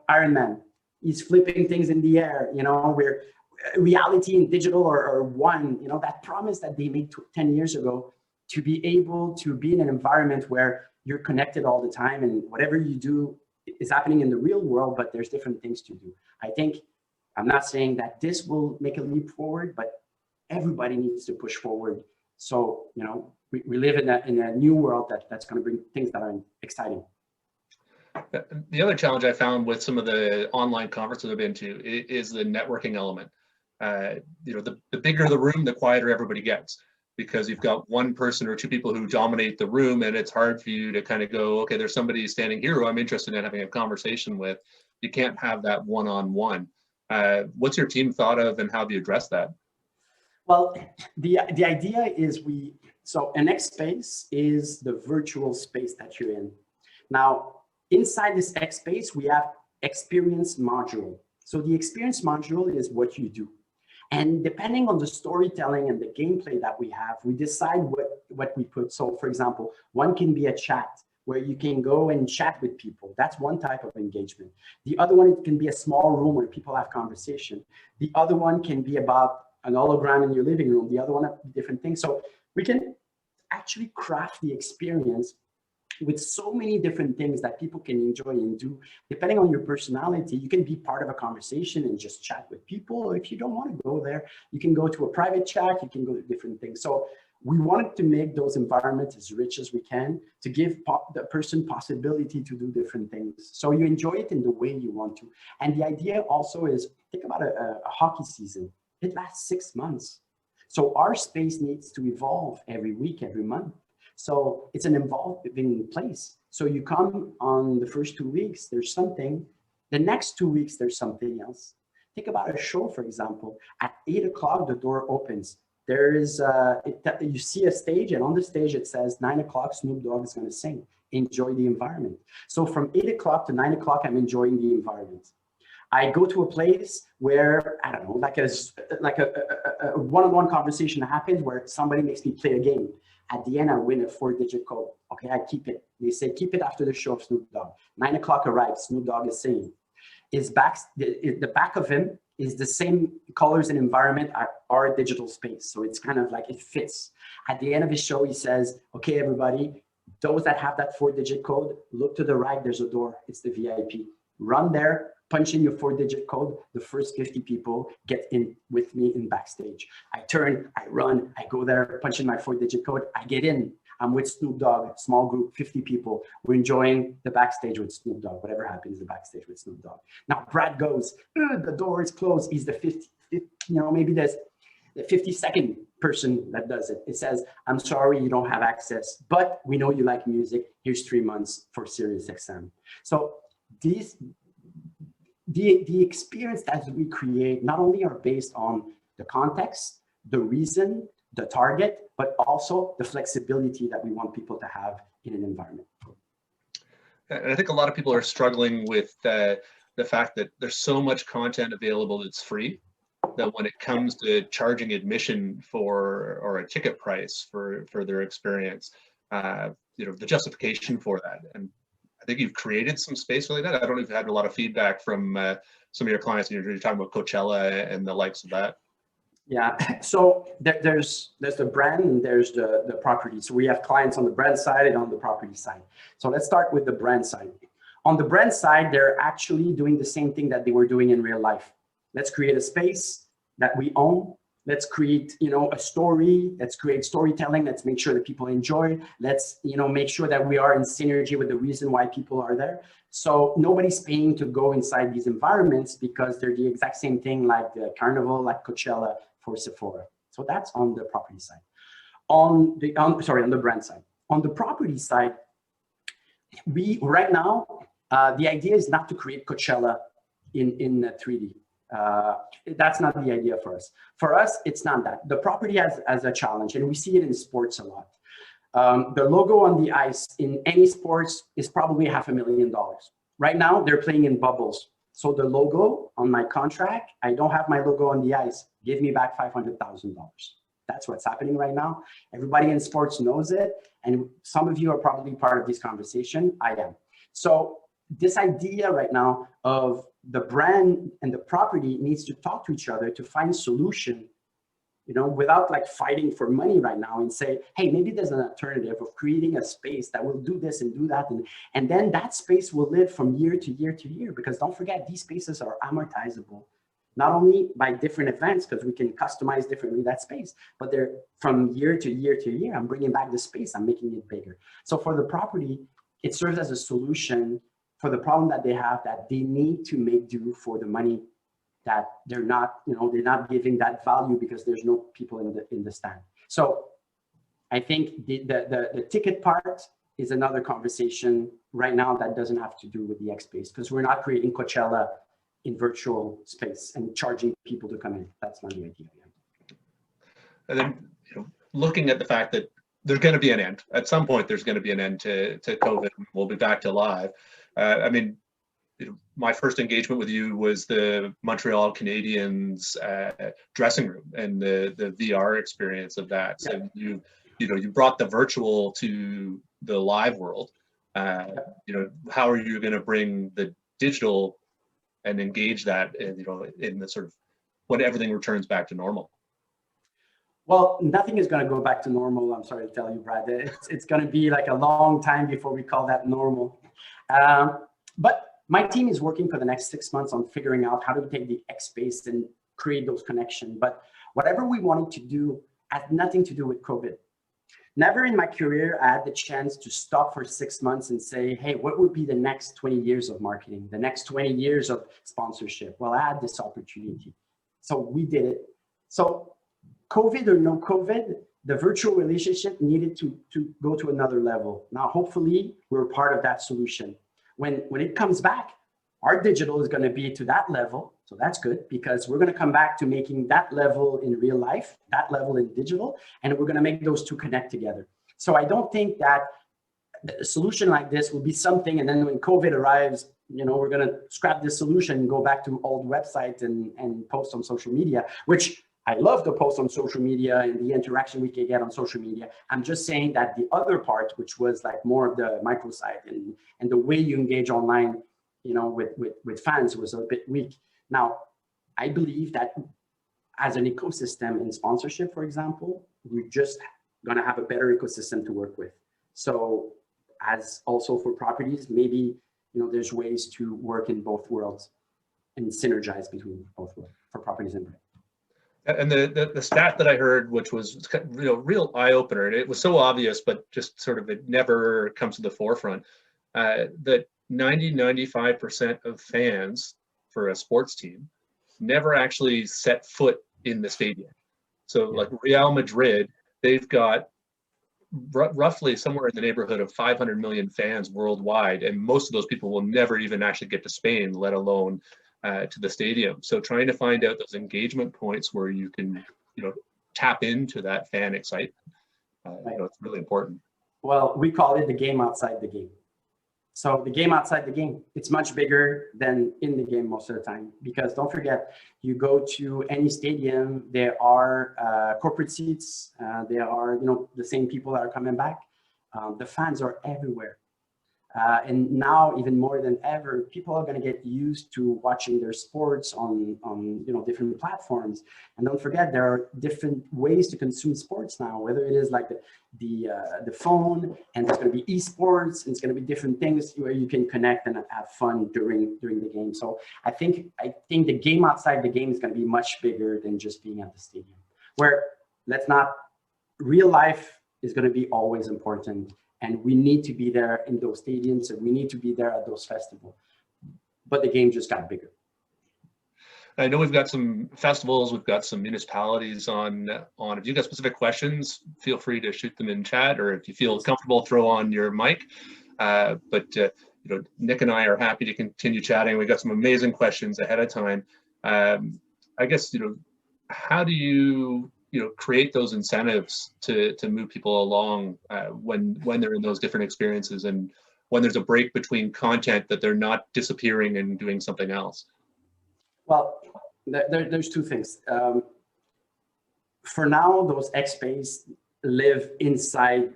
Iron Man. He's flipping things in the air, where reality and digital are one. That promise that they made 10 years ago, to be able to be in an environment where you're connected all the time and whatever you do is happening in the real world, but there's different things to do. I'm not saying that this will make a leap forward, but everybody needs to push forward. So, we live in a new world that's going to bring things that are exciting. The other challenge I found with some of the online conferences I've been to is the networking element. The bigger the room, the quieter everybody gets, because you've got one person or two people who dominate the room, and it's hard for you to kind of go, okay, there's somebody standing here who I'm interested in having a conversation with. You can't have that one-on-one. What's your team thought of, and how have you addressed that? Well, the idea is so an X space is the virtual space that you're in. Now, inside this X space, we have experience module. So the experience module is what you do. And depending on the storytelling and the gameplay that we have, we decide what we put. So for example, one can be a chat where you can go and chat with people. That's one type of engagement. The other one, it can be a small room where people have conversation. The other one can be about an hologram in your living room. The other one, different things. So we can actually craft the experience with so many different things that people can enjoy and do. Depending on your personality, you can be part of a conversation and just chat with people. Or if you don't want to go there, you can go to a private chat, you can go to different things. So we wanted to make those environments as rich as we can to give the person possibility to do different things. So you enjoy it in the way you want to. And the idea also is, think about a hockey season. It lasts 6 months. So our space needs to evolve every week, every month. So it's an evolving place. So you come on the first 2 weeks, there's something. The next 2 weeks, there's something else. Think about a show, for example. At 8 o'clock, the door opens. There is, you see a stage, and on the stage it says 9 o'clock, Snoop Dogg is going to sing. Enjoy the environment. So from 8 o'clock to 9 o'clock, I'm enjoying the environment. I go to a place where, I don't know, like a one-on-one conversation happens where somebody makes me play a game. At the end, I win a 4-digit code. Okay, I keep it. They say, keep it after the show of Snoop Dogg. 9 o'clock arrives, Snoop Dogg is singing. The back of him is the same colors and environment at our digital space. So it's kind of like it fits. At the end of his show, he says, okay, everybody, those that have that 4-digit code, look to the right, there's a door. It's the VIP. Run there, punch in your 4-digit code. The first 50 people get in with me in backstage. I turn, I run, I go there, punch in my 4-digit code. I get in. I'm with Snoop Dogg, small group, 50 people. We're enjoying the backstage with Snoop Dogg. Whatever happens, the backstage with Snoop Dogg. Now Brad goes, the door is closed. He's the 50, maybe there's the 52nd person that does it. It says, I'm sorry you don't have access, but we know you like music. Here's 3 months for SiriusXM. So the experience that we create not only are based on the context, the reason, the target, but also the flexibility that we want people to have in an environment. And I think a lot of people are struggling with the fact that there's so much content available that's free, that when it comes to charging admission or a ticket price for their experience, the justification for that. And I think you've created some space like that. I don't know if you've had a lot of feedback from some of your clients. You're talking about Coachella and the likes of that. Yeah, so there's the brand and there's the property. So we have clients on the brand side and on the property side. So let's start with the brand side. On the brand side, they're actually doing the same thing that they were doing in real life. Let's create a space that we own Let's create, a story. Let's create storytelling. Let's make sure that people enjoy. Let's, make sure that we are in synergy with the reason why people are there. So nobody's paying to go inside these environments because they're the exact same thing like the Carnival, like Coachella for Sephora. So that's on the property side. On the brand side. On the property side, right now, the idea is not to create Coachella in 3D. That's not the idea for us. For us, it's not that. The property has a challenge, and we see it in sports a lot. The logo on the ice in any sports is probably $500,000. Right now, they're playing in bubbles. So the logo on my contract, I don't have my logo on the ice. Give me back $500,000. That's what's happening right now. Everybody in sports knows it. And some of you are probably part of this conversation. I am. So this idea right now of the brand and the property needs to talk to each other to find solution, without like fighting for money right now, and say, hey, maybe there's an alternative of creating a space that will do this and do that. And then that space will live from year to year to year, because don't forget, these spaces are amortizable, not only by different events, because we can customize differently that space, but they're from year to year to year. I'm bringing back the space, I'm making it bigger. So for the property, it serves as a solution for the problem that they have, that they need to make do for the money that they're not, they're not giving that value because there's no people in the stand. So I think the ticket part is another conversation right now that doesn't have to do with the X space, because we're not creating Coachella in virtual space and charging people to come in. That's not the idea. And then, looking at the fact that there's going to be an end at some point, there's going to be an end to COVID. We'll be back to live. My first engagement with you was the Montreal Canadiens dressing room and the VR experience of that. Yeah. So you brought the virtual to the live world. How are you going to bring the digital and engage that in the sort of when everything returns back to normal? Well, nothing is going to go back to normal. I'm sorry to tell you, Brad. It's going to be like a long time before we call that normal. But my team is working for the next 6 months on figuring out how to take the X space and create those connections. But whatever we wanted to do had nothing to do with COVID. Never in my career I had the chance to stop for 6 months and say, hey, what would be the next 20 years of marketing, the next 20 years of sponsorship? Well, I had this opportunity. So we did it. So COVID or no COVID, the virtual relationship needed to go to another level. Now, hopefully, we're part of that solution. When it comes back, our digital is going to be to that level. So that's good, because we're going to come back to making that level in real life, that level in digital, and we're going to make those two connect together. So I don't think that a solution like this will be something, and then when COVID arrives, we're going to scrap this solution and go back to old websites and post on social media, which I love to post on social media and the interaction we can get on social media. I'm just saying that the other part, which was like more of the microsite and the way you engage online, with fans, was a bit weak. Now, I believe that as an ecosystem in sponsorship, for example, we're just going to have a better ecosystem to work with. So as also for properties, maybe, there's ways to work in both worlds and synergize between both worlds for properties and brand. And the stat that I heard, which was real eye opener, and it was so obvious, but just sort of it never comes to the forefront, that 95% of fans for a sports team never actually set foot in the stadium. So like Real Madrid, they've got roughly somewhere in the neighborhood of 500 million fans worldwide, and most of those people will never even actually get to Spain, let alone to the stadium. So trying to find out those engagement points where you can, tap into that fan excitement, it's really important. Well, we call it the game outside the game. So the game outside the game, it's much bigger than in the game most of the time, because don't forget, you go to any stadium, there are corporate seats, there are, the same people that are coming back. The fans are everywhere. And now, even more than ever, people are going to get used to watching their sports on different platforms. And don't forget, there are different ways to consume sports now, whether it is like the phone, and there's going to be esports, and it's going to be different things where you can connect and have fun during the game. So I think the game outside the game is going to be much bigger than just being at the stadium. where let's not, real life is going to be always important. And we need to be there in those stadiums, and we need to be there at those festivals. But the game just got bigger. I know we've got some festivals, we've got some municipalities on. If you've got specific questions, feel free to shoot them in chat, or if you feel comfortable, throw on your mic. Nick and I are happy to continue chatting. We've got some amazing questions ahead of time. I guess, how do you create those incentives to move people along when they're in those different experiences, and when there's a break between content, that they're not disappearing and doing something else? Well, there's two things. For now, those X-Space live inside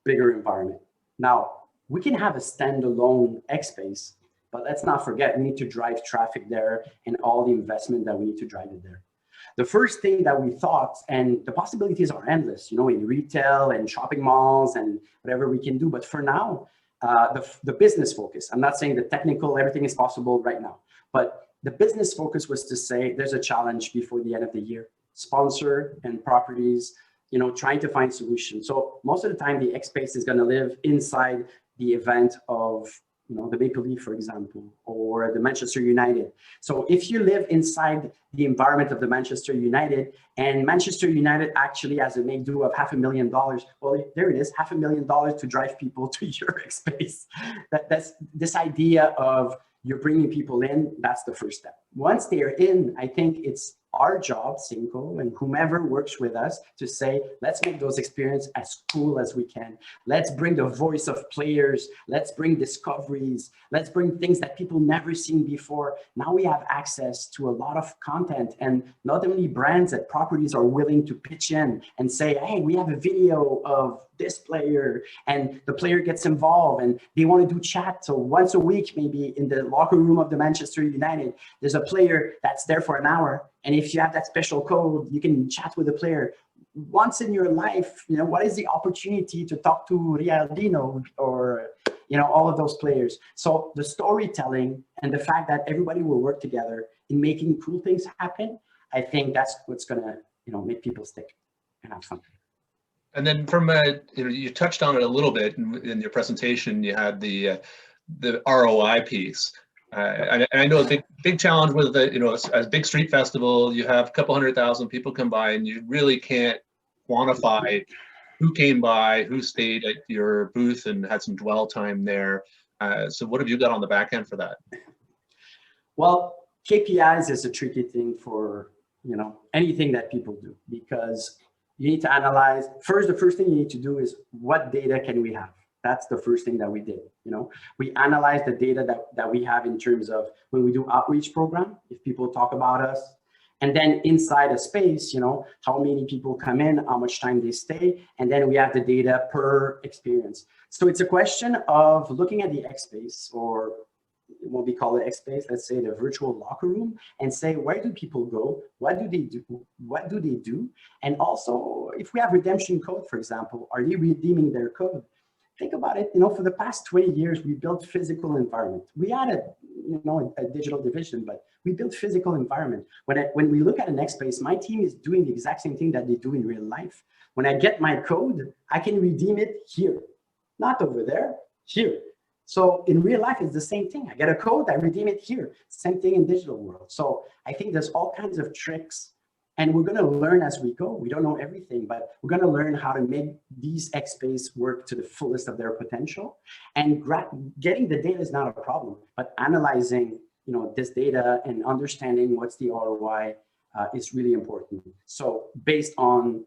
bigger environment. Now, we can have a standalone X-Space, but let's not forget, we need to drive traffic there and all the investment that we need to drive it there. The first thing that we thought, and the possibilities are endless, in retail and shopping malls and whatever we can do. But for now, the business focus, I'm not saying the technical, everything is possible right now, but the business focus was to say there's a challenge before the end of the year. Sponsor and properties, trying to find solutions. So most of the time, the X-Space is going to live inside the event of the Maple Leaf, for example, or the Manchester United. So if you live inside the environment of the Manchester United, and Manchester United actually has a make-do of $500,000, well, there it is, $500,000 to drive people to your X-Space. That's this idea of you're bringing people in, that's the first step. Once they're in, I think it's our job, Cinco, and whomever works with us, to say, let's make those experiences as cool as we can. Let's bring the voice of players. Let's bring discoveries. Let's bring things that people never seen before. Now we have access to a lot of content, and not only brands and properties are willing to pitch in and say, hey, we have a video of this player, and the player gets involved and they want to do chat. So once a week, maybe in the locker room of the Manchester United, there's a player that's there for an hour. And if you have that special code, you can chat with the player. Once in your life, what is the opportunity to talk to Rialdino or, all of those players? So the storytelling and the fact that everybody will work together in making cool things happen, I think that's what's going to, make people stick and have fun. And then you touched on it a little bit in your presentation. You had the ROI piece. And I know a big challenge with a big street festival, you have a couple 100,000 people come by, and you really can't quantify who came by, who stayed at your booth and had some dwell time there. So what have you got on the back end for that? Well, KPIs is a tricky thing for anything that people do, because you need to analyze. The first thing you need to do is, what data can we have? That's the first thing that we did. We analyze the data that we have in terms of when we do outreach program, if people talk about us, and then inside a space, how many people come in, how much time they stay, and then we have the data per experience. So it's a question of looking at the X-Space, or what we call the X-Space, let's say the virtual locker room, and say, where do people go? What do they do? What do they do? And also, if we have redemption code, for example, are they redeeming their code? Think about it, for the past 20 years, we built physical environment. We had a digital division, but we built physical environment. When we look at an X-Space, my team is doing the exact same thing that they do in real life. When I get my code, I can redeem it here, not over there, here. So in real life, it's the same thing. I get a code, I redeem it here. Same thing in digital world. So I think there's all kinds of tricks, and we're going to learn as we go. We don't know everything, but we're going to learn how to make these X-Space work to the fullest of their potential. And getting the data is not a problem, but analyzing, this data and understanding what's the ROI is really important. So based on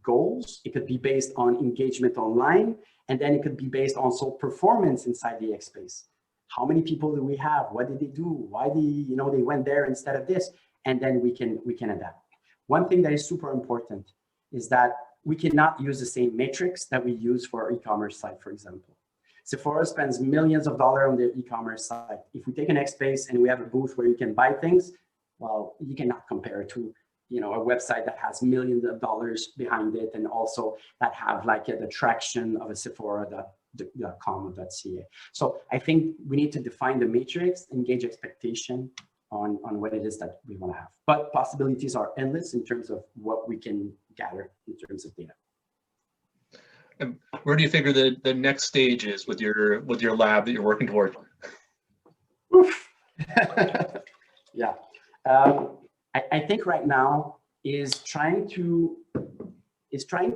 goals, it could be based on engagement online, and then it could be based on performance inside the X-Space. How many people do we have? What did they do? Why they went there instead of this? And then we can adapt. One thing that is super important is that we cannot use the same matrix that we use for our e-commerce site, for example. Sephora spends millions of dollars on their e-commerce site. If we take an X-Space and we have a booth where you can buy things, well, you cannot compare it to a website that has millions of dollars behind it, and also that have like the traction of a Sephora.com or .ca. So I think we need to define the matrix, engage expectation on what it is that we want to have. But possibilities are endless in terms of what we can gather in terms of data. And where do you figure the next stage is with your lab that you're working toward? Yeah, I think right now is trying to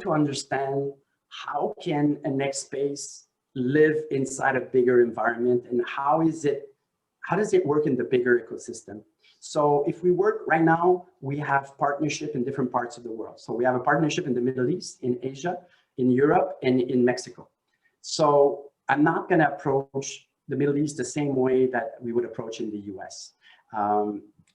understand how can a next space live inside a bigger environment, and how does it work in the bigger ecosystem. So if we work right now, we have partnership in different parts of the world. So we have a partnership in the Middle East, in Asia, in Europe, and in Mexico. So I'm not going to approach the Middle East the same way that we would approach in the US.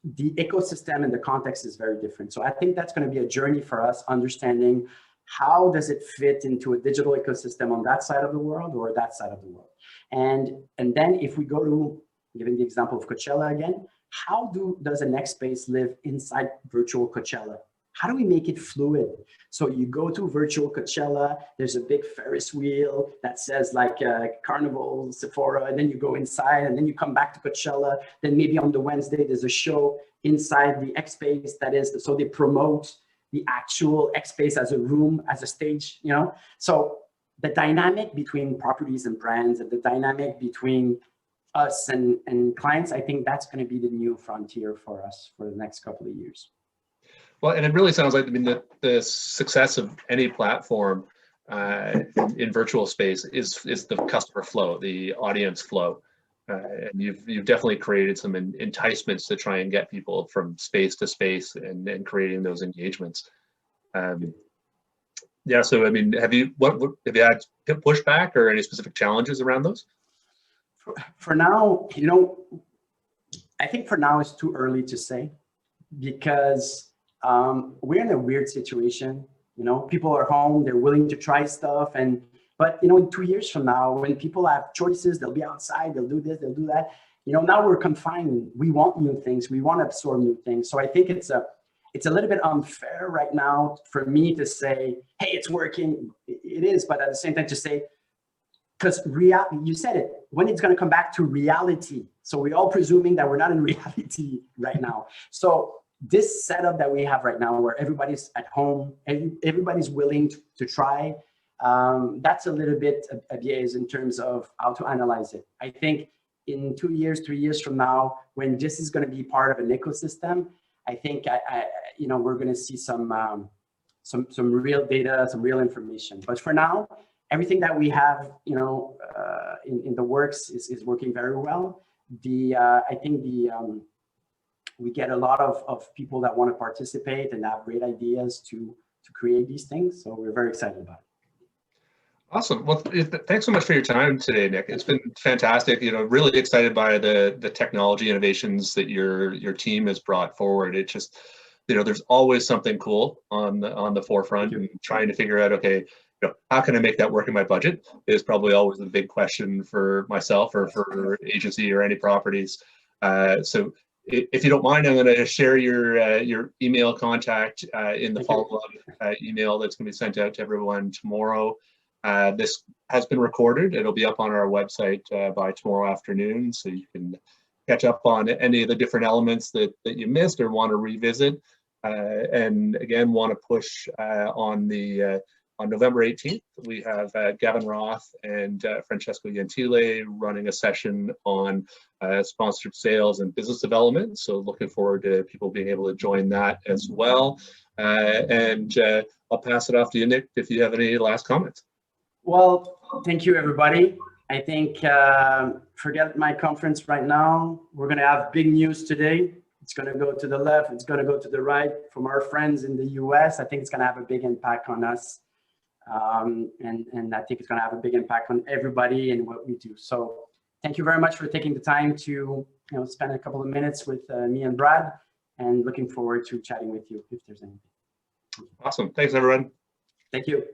The ecosystem and the context is very different. So I think that's going to be a journey for us, understanding how does it fit into a digital ecosystem on that side of the world or that side of the world. And then if we go to, giving the example of Coachella again, how does a next space live inside virtual Coachella? How do we make it fluid? So you go to virtual Coachella, there's a big Ferris wheel that says like Carnival, Sephora, and then you go inside and then you come back to Coachella. Then maybe on the Wednesday, there's a show inside the X Space that is, so they promote the actual X Space as a room, as a stage, you know? So the dynamic between properties and brands and the dynamic between us and clients, I think that's going to be the new frontier for us for the next couple of years. Well, and it really sounds like, I mean, the success of any platform in virtual space is the customer flow, the audience flow. And you've definitely created some enticements to try and get people from space to space and creating those engagements. Yeah, so I mean, have you had pushback or any specific challenges around those? For now, you know, I think for now it's too early to say, because we're in a weird situation. You know, people are home, they're willing to try stuff, but you know, in 2 years from now, when people have choices, they'll be outside, they'll do this, they'll do that. You know, now we're confined. We want new things. We want to absorb new things. So I think it's a little bit unfair right now for me to say, hey, it's working. It is, but at the same time to say, because you said it, when it's going to come back to reality. So we're all presuming that we're not in reality right now. So this setup that we have right now, where everybody's at home, everybody's willing to try, that's a little bit a biais in terms of how to analyze it. I think in 2 years, 3 years from now, when this is going to be part of an ecosystem, I think you know, we're going to see some real data, some real information. But for now, everything that we have, you know, in the works is working very well. I think we get a lot of people that want to participate and have great ideas to create these things. So we're very excited about it. Awesome. Well, thanks so much for your time today, Nick. It's been fantastic. You know, really excited by the technology innovations that your team has brought forward. It just, you know, there's always something cool on the forefront, and trying to figure out, okay, you know, how can I make that work in my budget is probably always the big question for myself or for agency or any properties. So if you don't mind, I'm going to share your email contact in the follow-up email that's going to be sent out to everyone tomorrow. This has been recorded. It'll be up on our website by tomorrow afternoon, so you can catch up on any of the different elements that you missed or want to revisit. And again, want to push on November 18th, we have Gavin Roth and Francesco Gentile running a session on sponsored sales and business development. So looking forward to people being able to join that as well. And I'll pass it off to you, Nick, if you have any last comments. Well, thank you, everybody. I think forget my conference right now. We're going to have big news today. It's going to go to the left. It's going to go to the right from our friends in the US. I think it's going to have a big impact on us. And I think it's going to have a big impact on everybody and what we do. So thank you very much for taking the time to spend a couple of minutes with me and Brad, and looking forward to chatting with you if there's anything. Awesome. Thanks, everyone. Thank you.